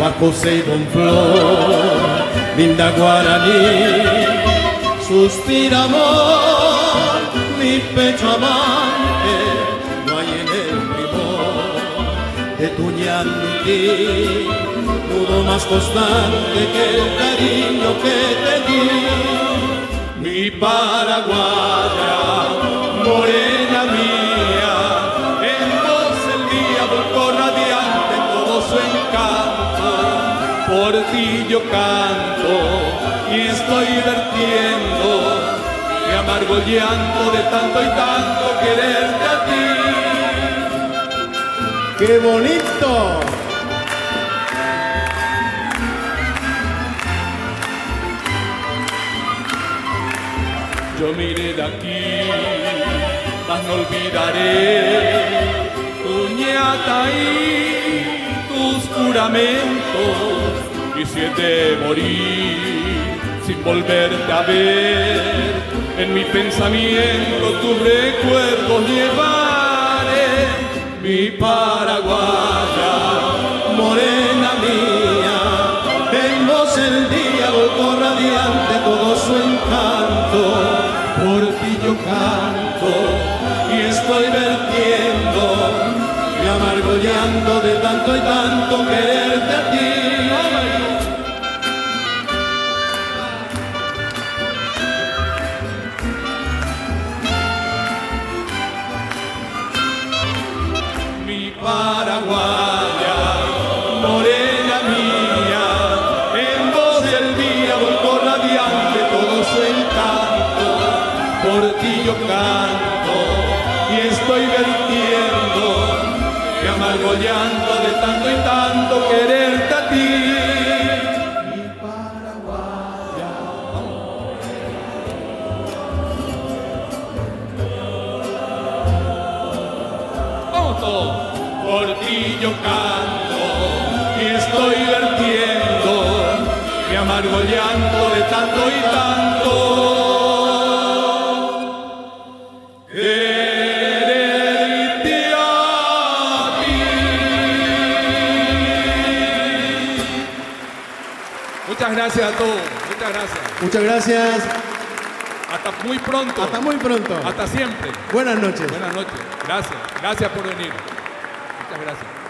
bajo Seibon Flor, linda guaraní, suspira amor, mi pecho amante, no hay en el primor de tu ñandí, nudo más constante que el cariño que te di. Mi paraguaya, morena mía, en vos el día volcó radiante todo su encanto. Por ti yo canto y estoy vertiendo mi amargo llanto de tanto y tanto quererte a ti. ¡Qué bonito! Yo miré de aquí, mas no olvidaré tu ñata y tus juramentos. Y si he de morir sin volverte a ver, en mi pensamiento tus recuerdos llevaré. Mi paraguaya, morena mía, en vos el día volcó radiante todo su encanto. Por ti yo canto y estoy vertiendo mi amargo llanto de tanto y tanto quererte a ti. Mi paraguaya, morena mía, en vos el día volcó radiante todo su encanto. Por ti yo canto y estoy vertiendo mi amargo llanto de tanto y tanto quererte a ti. Mi paraguaya. Vamos todos. Por ti yo canto y estoy vertiendo mi amargo llanto de tanto y tanto. Muchas gracias a todos, muchas gracias. Muchas gracias. Hasta muy pronto. Hasta muy pronto. Hasta siempre. Buenas noches. Buenas noches. Gracias. Gracias por venir. Muchas gracias.